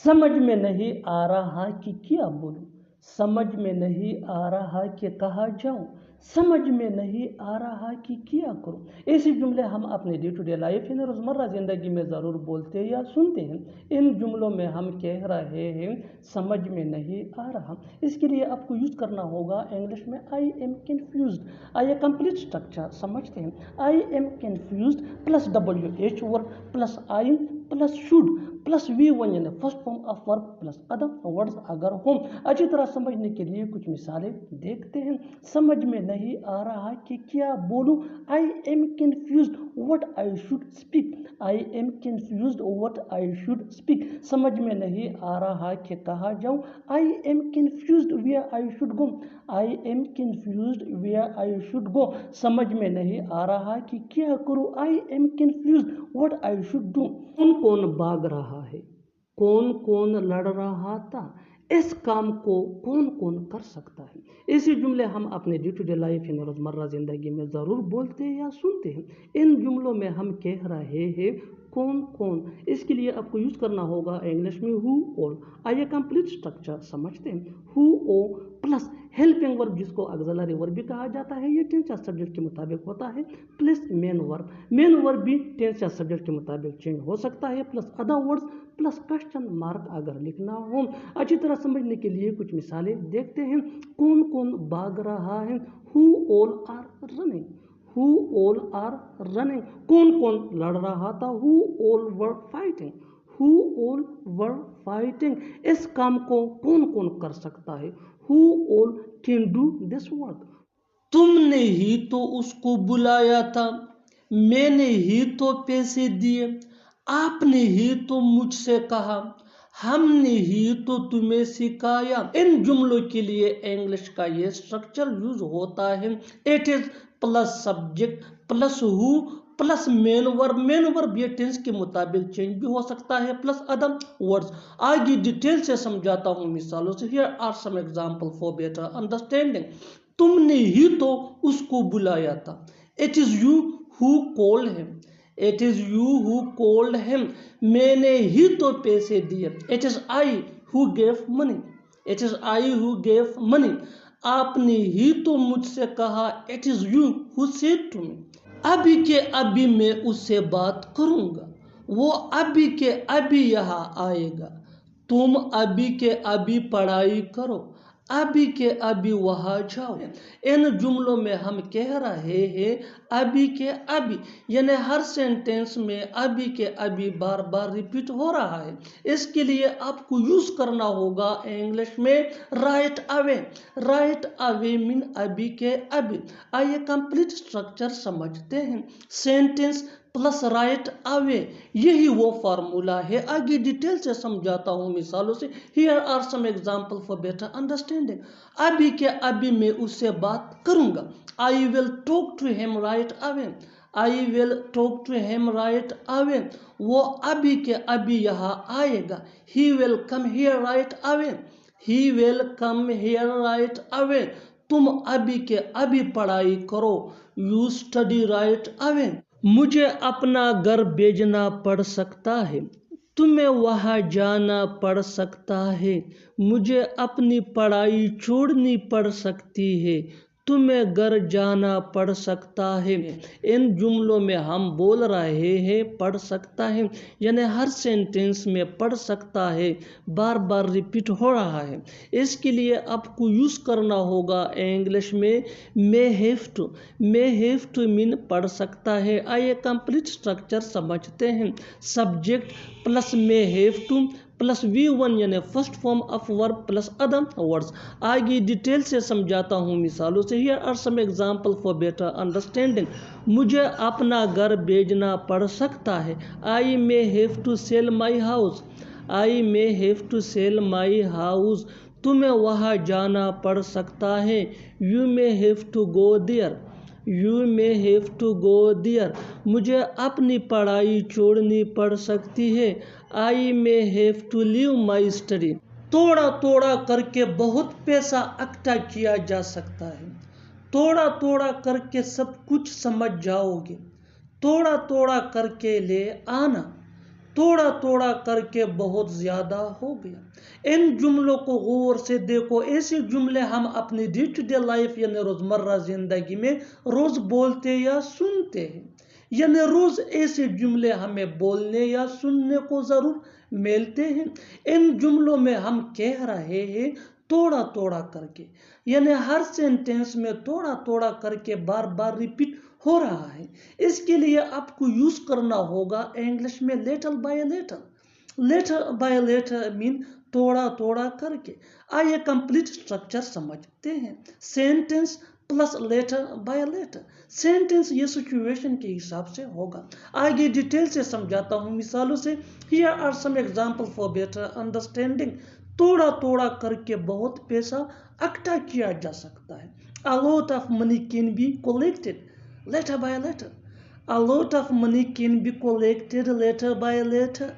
समझ में नहीं आ रहा कि क्या बोलूं, समझ में नहीं आ रहा कि कहाँ जाऊं, समझ में नहीं आ रहा कि क्या करूं। ऐसे जुमले हम अपने डे टू डे लाइफ यानी रोज़मर्रा ज़िंदगी में ज़रूर बोलते या सुनते हैं। इन जुमलों में हम कह रहे हैं समझ में नहीं आ रहा। इसके लिए आपको यूज़ करना होगा इंग्लिश में आई एम कन्फ्यूज्ड। आइए कंप्लीट स्ट्रक्चर समझते हैं। आई am confused plus WH word plus I plus should plus V1 यानी first form of verb plus other words अगर हो। अच्छी तरह समझने के लिए कुछ मिसालें देखते हैं। समझ में नहीं आ रहा कि क्या बोलूं, I am confused what I should speak. I am confused what I should speak. समझ में नहीं आ रहा कि कहाँ जाऊं, I am confused where I should go. I am confused where I should go. समझ में नहीं आ रहा कि क्या करूं, I am confused what I should do. कौन कौन भाग रहा है, कौन कौन लड़ रहा था, इस काम को कौन कौन कर सकता है। ऐसे जुमले हम अपने डे टू डे लाइफ यानी रोज़मर्रा ज़िंदगी में ज़रूर बोलते हैं या सुनते हैं। इन जुमलों में हम कह रहे हैं कौन कौन। इसके लिए आपको यूज़ करना होगा इंग्लिश में हु ऑल। आइए कंप्लीट स्ट्रक्चर समझते हैं। हु ओ प्लस हेल्पिंग वर्ब जिसको ऑक्सिलरी वर्ब भी कहा जाता है, ये टेंस या सब्जेक्ट के मुताबिक होता है, plus main verb. Main verb भी टेंस या सब्जेक्ट के मुताबिक चेंज हो सकता है, plus other words plus question mark अगर लिखना हो। अच्छी तरह समझने के लिए कुछ मिसालें देखते हैं। कौन कौन भाग रहा है, who all are running. Who all are running. कौन कौन लड़ रहा था, who all were fighting. Who all were fighting. इस काम को कौन कौन कर सकता है, who all can do this work. तुमने ही तो उसको बुलाया था, मैंने ही तो पैसे दिए, आपने ही तो मुझसे कहा, हमने ही तो तुम्हें सिखाया। इन जुमलों के लिए इंग्लिश का ये स्ट्रक्चर यूज होता है। It is plus subject plus who plus main verb. Main verb ये टेंस के मुताबिक चेंज भी हो सकता है, प्लस अदर वर्ड्स। आगे डिटेल से समझाता हूँ मिसालों से। Here are some example for better understanding. तुमने ही तो उसको बुलाया था, it is you who called him. It is you who called him. मैंने ही तो पैसे दिए, it is I who gave money. It is I who gave money. आपने ही तो मुझसे कहा, it is you who said to me. अभी के अभी मैं उससे बात करूंगा, वो अभी के अभी यहाँ आएगा। तुम अभी के अभी पढ़ाई करो, अभी के अभी वहाँ जाओ। इन जुमलों में हम कह रहे हैं अभी के अभी, यानी हर सेंटेंस में अभी के अभी बार बार रिपीट हो रहा है। इसके लिए आपको यूज करना होगा इंग्लिश में right away. Right away mean अभी के अभी। आइए कंप्लीट स्ट्रक्चर समझते हैं। सेंटेंस प्लस राइट अवे, यही वो फार्मूला है। आगे डिटेल से समझाता हूँ मिसालों से। Here are some example for better understanding. अभी के अभी मैं उससे बात करूंगा, I will talk to him right away. I will talk to him right away. वो अभी के अभी यहाँ आएगा, he will come here right away. He will come here right away. तुम अभी के अभी पढ़ाई करो, यू स्टडी राइट अवे। मुझे अपना घर बेचना पड़ सकता है, तुम्हें वहाँ जाना पड़ सकता है। मुझे अपनी पढ़ाई छोड़नी पड़ सकती है, तुम्हें घर जाना पड़ सकता है। इन जुमलों में हम बोल रहे हैं पढ़ सकता है, यानी हर सेंटेंस में पढ़ सकता है बार बार रिपीट हो रहा है। इसके लिए आपको यूज़ करना होगा इंग्लिश में may have to. May have to mean पढ़ सकता है। आइए कंप्लीट स्ट्रक्चर समझते हैं। Subject plus may have to plus V1 यानी first form of verb plus other words. आगे डिटेल से समझाता हूँ मिसालों से। Here are some example for better understanding. मुझे अपना घर बेचना पड़ सकता है, I may have to sell my house. I may have to sell my house. तुम्हें वहाँ जाना पड़ सकता है, you may have to go there. You may have to go there. मुझे अपनी पढ़ाई छोड़नी पड़ सकती है, I may have to leave my study. थोड़ा थोड़ा करके बहुत पैसा इकट्ठा किया जा सकता है, थोड़ा थोड़ा करके सब कुछ समझ जाओगे, थोड़ा थोड़ा करके ले आना, थोड़ा थोड़ा करके बहुत ज़्यादा हो गया। इन जुमलों को गौर से देखो। ऐसे जुमले हम अपनी डे टू डे लाइफ यानी रोज़मर्रा ज़िंदगी में रोज़ बोलते या सुनते हैं, यानी रोज़ ऐसे जुमले हमें बोलने या सुनने को ज़रूर मिलते हैं। इन जुमलों में हम कह रहे हैं थोड़ा थोड़ा करके, यानी हर सेंटेंस में थोड़ा थोड़ा करके बार बार रिपीट हो रहा है। इसके लिए आपको यूज करना होगा इंग्लिश में little by little. Little by little mean थोड़ा थोड़ा करके। आइए कंप्लीट स्ट्रक्चर समझते हैं। Sentence plus letter by letter. Sentence ये सिचुएशन के हिसाब से होगा। आगे डिटेल से समझाता हूँ मिसालों से। Here are some example for better understanding. थोड़ा थोड़ा करके बहुत पैसा इकट्ठा किया जा सकता है। A lot of money can be collected letter by letter. A lot of money can be collected letter by letter.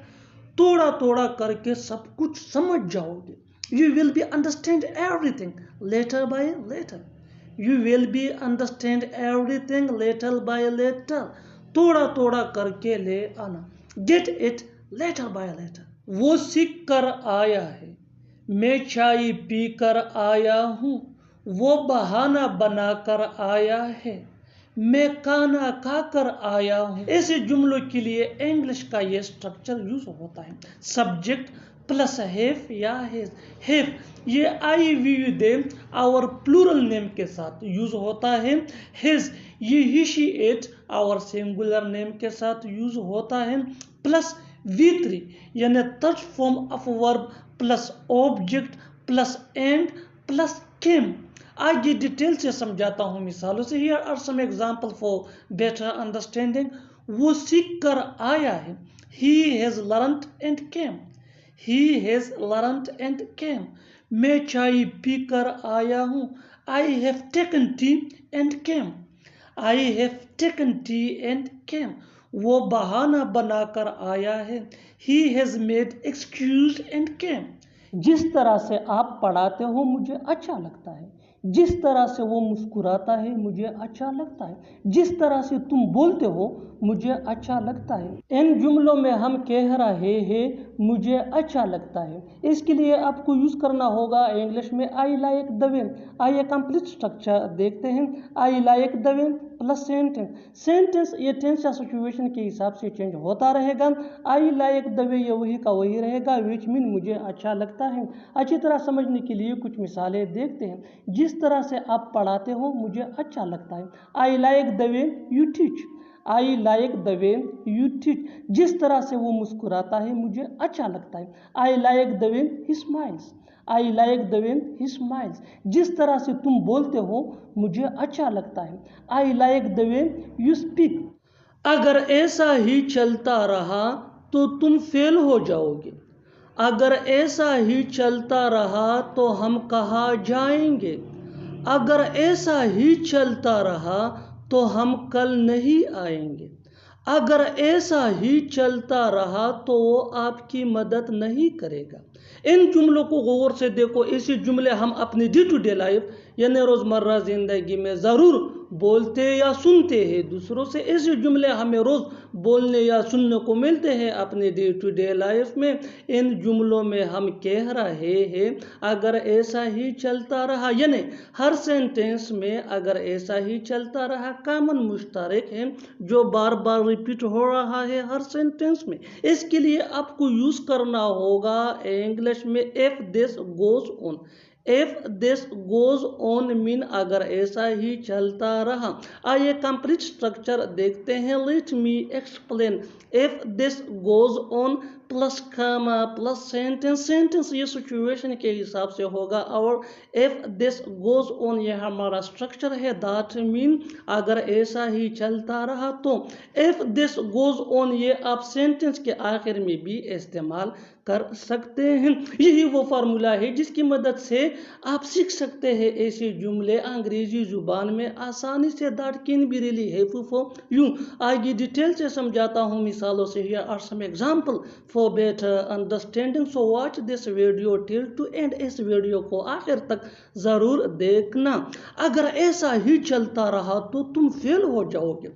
थोड़ा थोड़ा करके सब कुछ समझ जाओगे। You will be understand everything letter by letter. You will be understand everything letter by letter. थोड़ा थोड़ा करके ले आना। Get it letter by letter. वो सीख कर आया है, मैं चाय पी कर आया हूँ। वो बहाना बनाकर आया है, मैं खाना खाकर आया हूँ। ऐसे जुमलों के लिए इंग्लिश का ये स्ट्रक्चर यूज होता है। सब्जेक्ट प्लस हैव या हैज। हैव ये I we you they our plural name के साथ यूज होता है। हैज ये he she it our singular name के साथ यूज होता है। प्लस V3 यानी third form of verb plus object plus and plus came. आगे डिटेल से समझाता हूँ मिसालों से। Here are some example for better understanding. वो सीख कर आया है। He has learned and came. He has learned and came. मैं चाय पी कर आया हूँ। I have taken tea and came. I have taken tea and came. वो बहाना बनाकर आया है। He has made excuse and came. जिस तरह से आप पढ़ाते हो मुझे अच्छा लगता है। जिस तरह से वो मुस्कुराता है मुझे अच्छा लगता है। जिस तरह से तुम बोलते हो मुझे अच्छा लगता है। इन जुमलों में हम कह रहे हैं मुझे अच्छा लगता है। इसके लिए आपको यूज करना होगा इंग्लिश में आई लाइक द वे। आइए कंप्लीट स्ट्रक्चर देखते हैं। I like the way plus sentence. Sentence ये टेंस या सिचुएशन के हिसाब से चेंज होता रहेगा। आई लाइक द वे ये वही का वही रहेगा, विच मीन मुझे अच्छा लगता है। अच्छी तरह समझने के लिए कुछ मिसालें देखते हैं। जिस तरह से आप पढ़ाते हो मुझे अच्छा लगता है। I like the way you teach. I like the way you teach. जिस तरह से वो मुस्कुराता है मुझे अच्छा लगता है। I like the way he smiles. I like the way he smiles. जिस तरह से तुम बोलते हो मुझे अच्छा लगता है। I like the way you speak. अगर ऐसा ही चलता रहा तो तुम फेल हो जाओगे। अगर ऐसा ही चलता रहा तो हम कहाँ जाएंगे। अगर ऐसा ही चलता रहा तो हम कल नहीं आएंगे। अगर ऐसा ही चलता रहा तो वो आपकी मदद नहीं करेगा। इन जुमलों को गौर से देखो। ऐसे जुमले हम अपनी डे टू डे लाइफ यानी रोज़मर्रा ज़िंदगी में ज़रूर बोलते या सुनते हैं दूसरों से। ऐसे जुमले हमें रोज़ बोलने या सुनने को मिलते हैं अपने डे टू डे लाइफ में। इन जुमलों में हम कह रहे हैं अगर ऐसा ही चलता रहा, यानी हर सेंटेंस में अगर ऐसा ही चलता रहा कॉमन मुश्तरक है जो बार बार रिपीट हो रहा है हर सेंटेंस में। इसके लिए आपको यूज़ करना होगा इंग्लिश में if this goes on. If this goes on mean अगर ऐसा ही चलता रहा। आइए कंप्लीट स्ट्रक्चर देखते हैं। Let me explain. If this goes on plus comma plus sentence. Sentence ये सिचुएशन के हिसाब से होगा और इफ दिस गोज ऑन ये हमारा स्ट्रक्चर है। दैट मीन अगर ऐसा ही चलता रहा तो। इफ दिस गोज ऑन ये आप सेंटेंस के आखिर में भी इस्तेमाल कर सकते हैं। यही वो फार्मूला है जिसकी मदद से आप सीख सकते हैं ऐसे जुमले अंग्रेजी जुबान में आसानी से। That can be really helpful for you. आगे डिटेल से समझाता हूँ मिसालों से। Here are some example for better understanding. So watch this video till to end. इस वीडियो को आखिर तक ज़रूर देखना। अगर ऐसा ही चलता रहा तो तुम फेल हो जाओगे।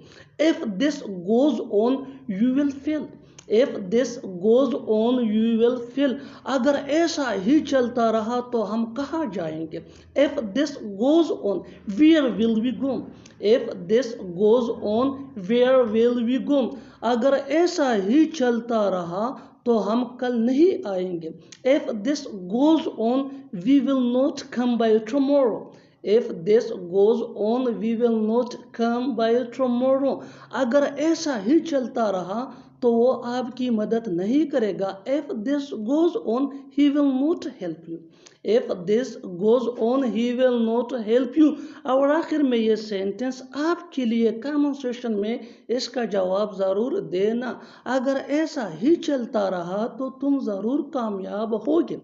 If this goes on you will fail. If this goes on you will fail, अगर ऐसा ही चलता रहा तो हम कहाँ जाएंगे। If this goes on where will we go, if this goes on where will we go, अगर ऐसा ही चलता रहा तो हम कल नहीं आएंगे। If this goes on we will not come by tomorrow, if this goes on we will not come by tomorrow, अगर ऐसा ही चलता रहा तो वो आपकी मदद नहीं करेगा। If this goes on he will not help you, if this goes on he will not help you. और आखिर में ये सेंटेंस आपके लिए कमेंट सेक्शन में इसका जवाब ज़रूर देना। अगर ऐसा ही चलता रहा तो तुम ज़रूर कामयाब होगे।